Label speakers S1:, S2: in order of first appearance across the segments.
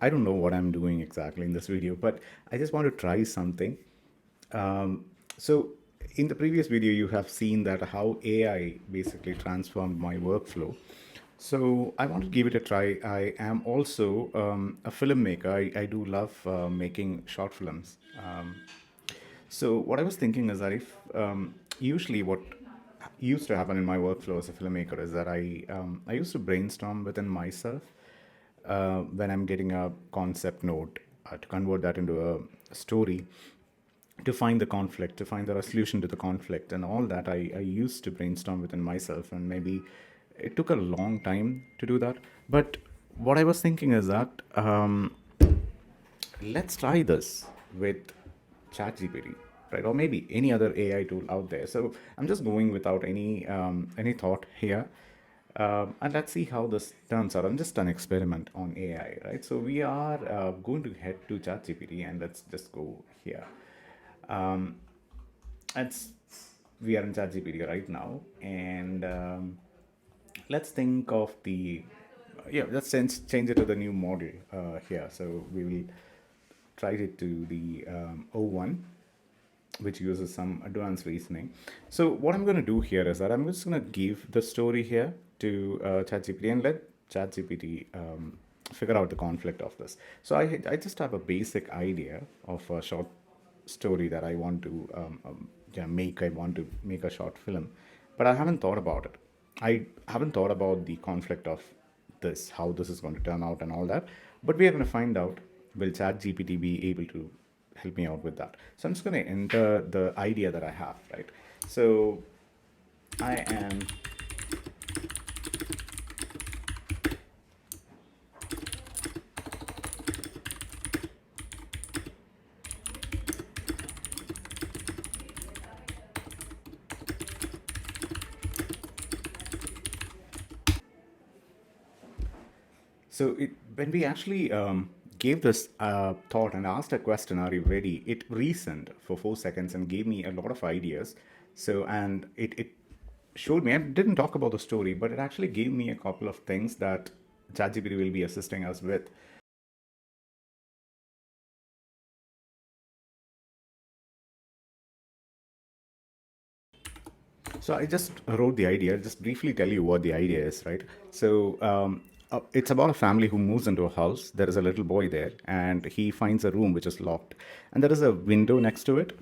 S1: I don't know what I'm doing exactly in this video, but I just want to try something. So in the previous video, you have seen that how AI basically transformed my workflow. So I want to give it a try. I am also a filmmaker. I do love making short films. So what I was thinking is that if usually what used to happen in my workflow as a filmmaker is that I used to brainstorm within myself when I'm getting a concept note to convert that into a story, to find the conflict, to find the resolution to the conflict, and all that. I used to brainstorm within myself, and maybe it took a long time to do that. But what I was thinking is that let's try this with ChatGPT, right? Or maybe any other AI tool out there. So I'm just going without any thought here. And let's see how this turns out. I'm just an experiment on AI, right? So we are going to head to ChatGPT and let's just go here. Um, it's we are in ChatGPT right now, and let's think of the yeah. Let's change it to the new model here. So we will try it to the O1, which uses some advanced reasoning. So what I'm going to do here is that I'm just going to give the story here to ChatGPT and let ChatGPT figure out the conflict of this. So I just have a basic idea of a short story that I want to yeah, make. I want to make a short film, but I haven't thought about it. I haven't thought about the conflict of this, how this is going to turn out, and all that. But we are going to find out. Will ChatGPT be able to help me out with that? So I'm just going to enter the idea that I have, right? So I am when we actually gave this thought and asked a question, "Are you ready?" It reasoned for 4 seconds and gave me a lot of ideas. So, and it showed me. I didn't talk about the story, but it actually gave me a couple of things that ChatGPT will be assisting us with. So I just wrote the idea. I'll just briefly tell you what the idea is, right? So it's about a family who moves into a house. There is a little boy there, and he finds a room which is locked, and there is a window next to it.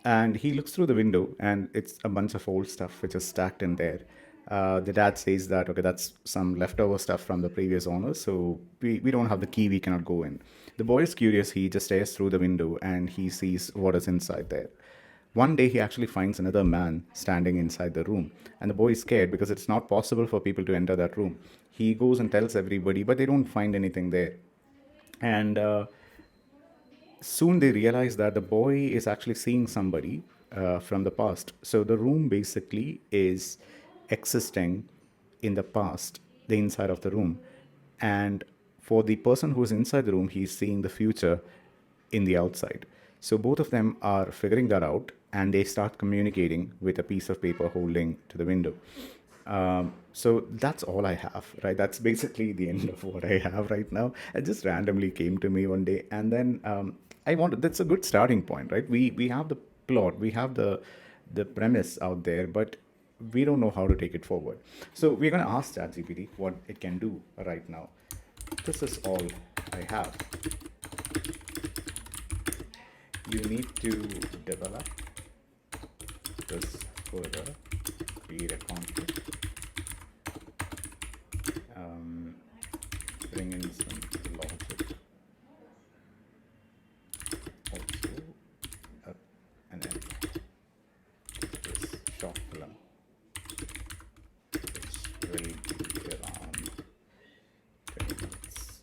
S1: And he looks through the window, and it's a bunch of old stuff which is stacked in there. The dad says that, okay, that's some leftover stuff from the previous owners, so we don't have the key, we cannot go in. The boy is curious, he just stares through the window and he sees what is inside there. One day, he actually finds another man standing inside the room, and the boy is scared because it's not possible for people to enter that room. He goes and tells everybody, but they don't find anything there. And soon they realize that the boy is actually seeing somebody from the past. So the room basically is existing in the past, the inside of the room. And for the person who is inside the room, he's seeing the future in the outside. So both of them are figuring that out, and they start communicating with a piece of paper holding to the window. So that's all I have, right? That's basically the end of what I have right now. It just randomly came to me one day, and then that's a good starting point, right? We have the plot, we have the premise out there, but we don't know how to take it forward. So we're going to ask ChatGPT what it can do right now. This is all I have. You need to develop this further, create a conflict, bring in some logic, also and then this short film, which will be around 20 minutes.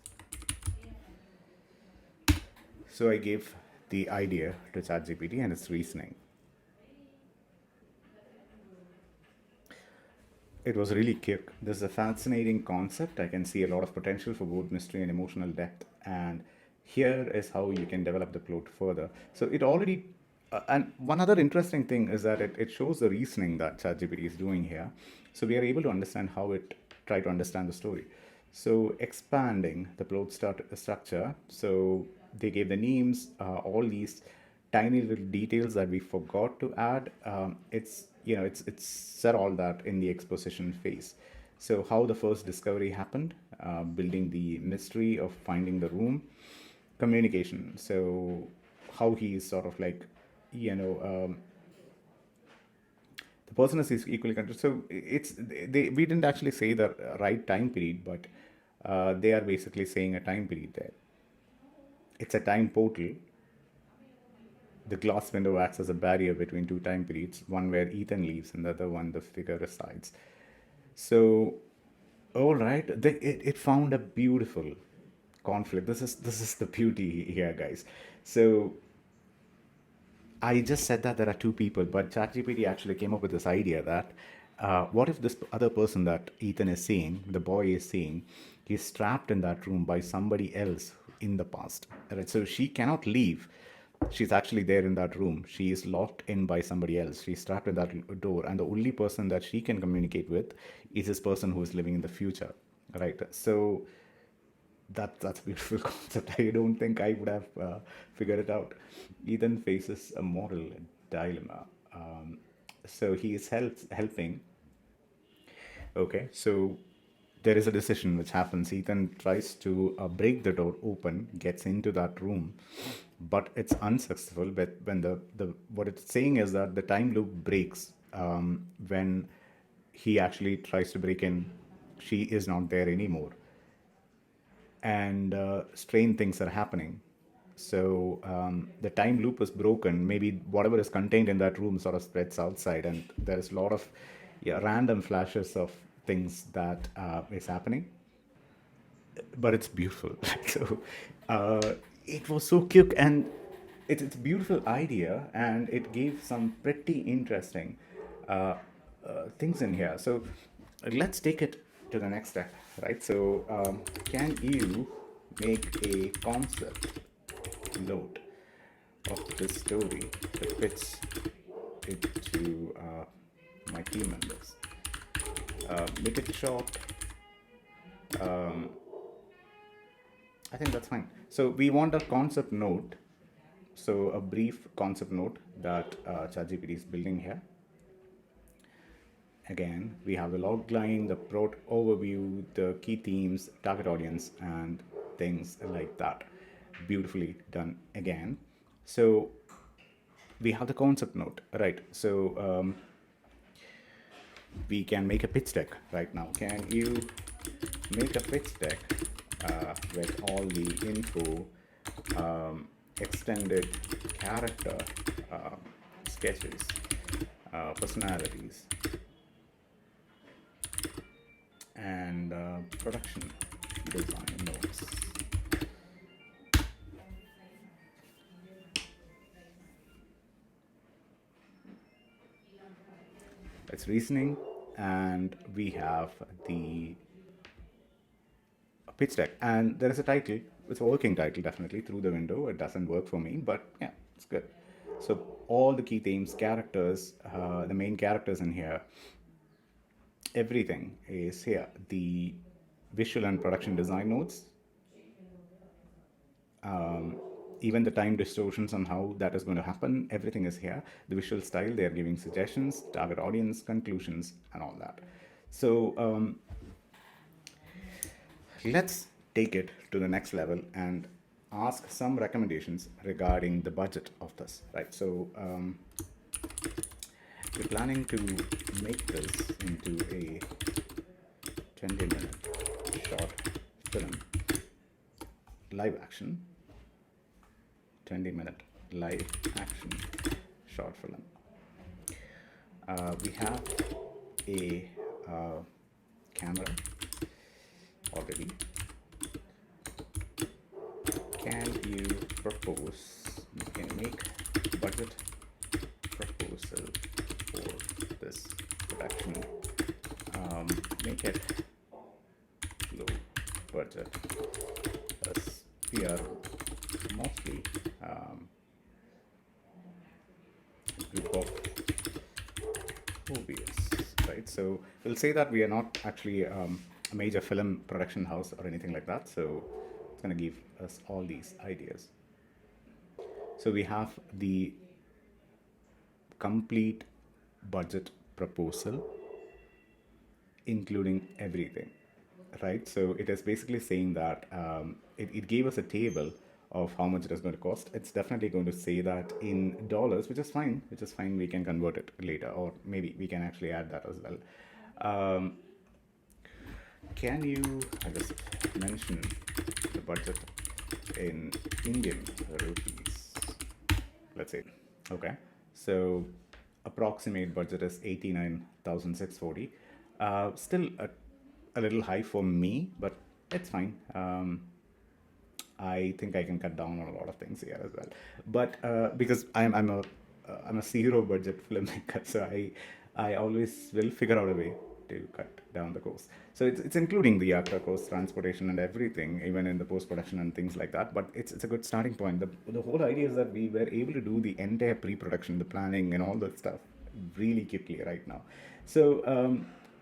S1: So I gave the idea to ChatGPT and its reasoning. It was really quick. This is a fascinating concept. I can see a lot of potential for both mystery and emotional depth. And here is how you can develop the plot further. So it already, and one other interesting thing is that it shows the reasoning that ChatGPT is doing here. So we are able to understand how it try to understand the story. So expanding the plot structure. So they gave the names, all these tiny little details that we forgot to add. It's said all that in the exposition phase. So how the first discovery happened, building the mystery of finding the room, communication. So how he is sort of like, you know, the person is equally connected. So we didn't actually say the right time period, but they are basically saying a time period there. It's a time portal. The glass window acts as a barrier between two time periods, one where Ethan leaves and the other one the figure resides. So, all right, it found a beautiful conflict. This is the beauty here, guys. So I just said that there are two people, but ChatGPT actually came up with this idea that what if this other person that Ethan is seeing, the boy is seeing, is trapped in that room by somebody else in the past. Right? So she cannot leave. She's actually there in that room. She is locked in by somebody else. She's trapped in that door, and the only person that she can communicate with is this person who is living in the future. Right? So that's a beautiful concept. I don't think I would have figured it out. Ethan faces a moral dilemma. So he is helping. Okay, so there is a decision which happens. Ethan tries to break the door open, gets into that room, but it's unsuccessful. But when the what it's saying is that the time loop breaks when he actually tries to break in. She is not there anymore, and strange things are happening. So the time loop is broken. Maybe whatever is contained in that room sort of spreads outside, and there is a lot of random flashes of things that is happening. But it's beautiful. So uh, it was so quick, and it's a beautiful idea, and it gave some pretty interesting uh, things in here. So let's take it to the next step, right? So can you make a concept note of this story that fits it to my team members? Make it short. I think that's fine. So we want a concept note. So a brief concept note that ChatGPT is building here. Again, we have the log line, the plot overview, the key themes, target audience, and things like that. Beautifully done again. So we have the concept note, right? So we can make a pitch deck right now. Can you make a pitch deck with all the info, extended character sketches, personalities, and production design notes? It's reasoning, and we have the pitch deck, and there is a title. It's a working title, definitely. Through the window, it doesn't work for me, but yeah, it's good. So all the key themes, characters, the main characters in here, everything is here. The visual and production design notes, even the time distortions on how that is going to happen, everything is here. The visual style, they are giving suggestions, target audience, conclusions, and all that. So let's take it to the next level and ask some recommendations regarding the budget of this, right? So we're planning to make this into a 20-minute short film, live action, 20-minute live action short film. We have a camera already. Can you propose, you can make budget proposal for this production? Make it low budget, as we are mostly group of hobbyists, right? So we'll say that we are not actually a major film production house or anything like that. So it's going to give us all these ideas. So we have the complete budget proposal, including everything, right? So it is basically saying that it gave us a table of how much it is going to cost. It's definitely going to say that in dollars, which is fine. Which is fine. We can convert it later, or maybe we can actually add that as well. Can you just mention the budget in Indian rupees? Let's say. Okay. So approximate budget is 89,640. Still a little high for me, but it's fine. I think I can cut down on a lot of things here as well. But because I'm a zero budget filmmaker, so I always will figure out a way to cut down the cost. So it's including the actor cost, transportation, and everything, even in the post production and things like that. But it's a good starting point. The whole idea is that we were able to do the entire pre production, the planning, and all that stuff really quickly right now. So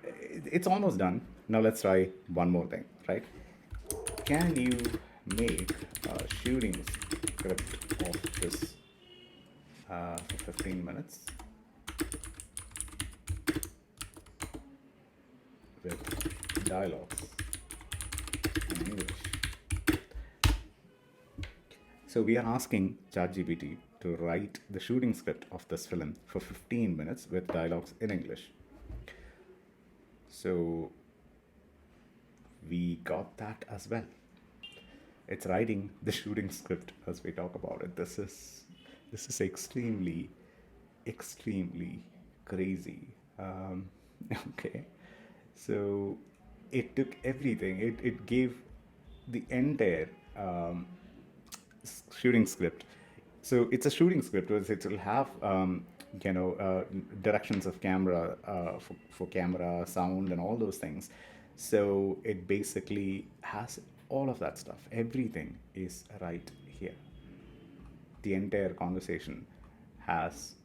S1: it's almost done. Now let's try one more thing, right? Can you make a shooting script of this for 15 minutes with dialogues in English? So we are asking ChatGPT to write the shooting script of this film for 15 minutes with dialogues in English. So we got that as well. It's writing the shooting script as we talk about it. This is extremely crazy. Okay, so it took everything. It gave the entire shooting script. So it's a shooting script. It will have directions of camera for camera, sound, and all those things. So it basically has all of that stuff. Everything is right here. The entire conversation has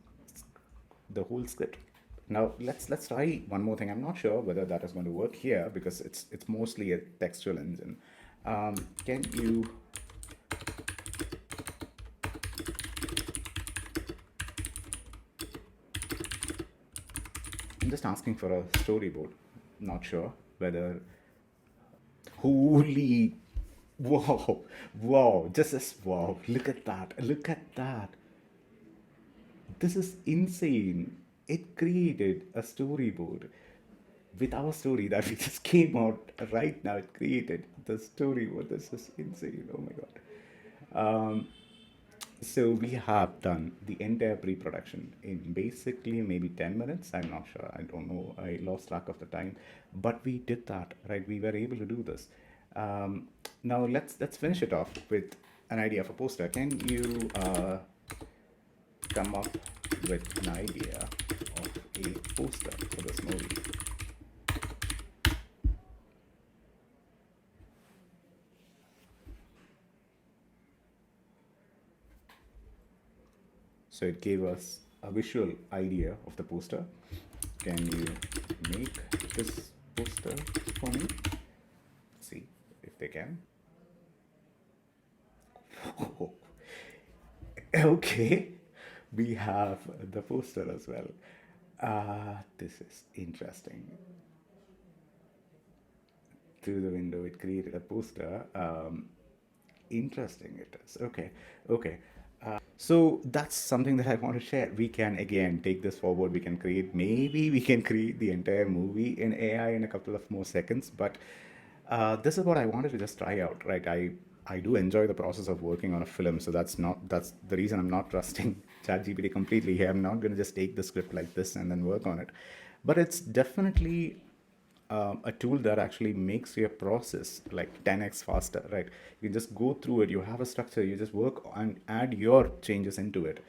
S1: the whole script. Now let's try one more thing. I'm not sure whether that is going to work here because it's mostly a textual engine. Can you I'm just asking for a storyboard. Not sure whether. Holy, wow, just as wow! Look at that! This is insane. It created a storyboard with our story that we just came out right now. It created the storyboard. This is insane. Oh my god. So we have done the entire pre-production in basically maybe 10 minutes. I'm not sure. I don't know. I lost track of the time. But we did that, right? We were able to do this. Now let's finish it off with an idea of a poster. Can you come up with an idea of a poster for this movie? So it gave us a visual idea of the poster. Can you make this poster for me? Let's see if they can. Okay, we have the poster as well. This is interesting. Through the window, it created a poster. Interesting it is. Okay. So that's something that I want to share. We can again take this forward. Maybe we can create the entire movie in AI in a couple of more seconds. But this is what I wanted to just try out, right? I do enjoy the process of working on a film, so that's the reason I'm not trusting ChatGPT completely here. I'm not going to just take the script like this and then work on it. But it's definitely a tool that actually makes your process like 10x faster, right? You just go through it, you have a structure, you just work and add your changes into it.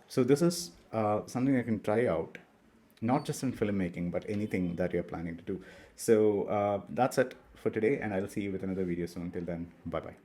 S1: So this is something I can try out, not just in filmmaking, but anything that you're planning to do. So that's it for today, and I'll see you with another video soon. Till then, bye bye.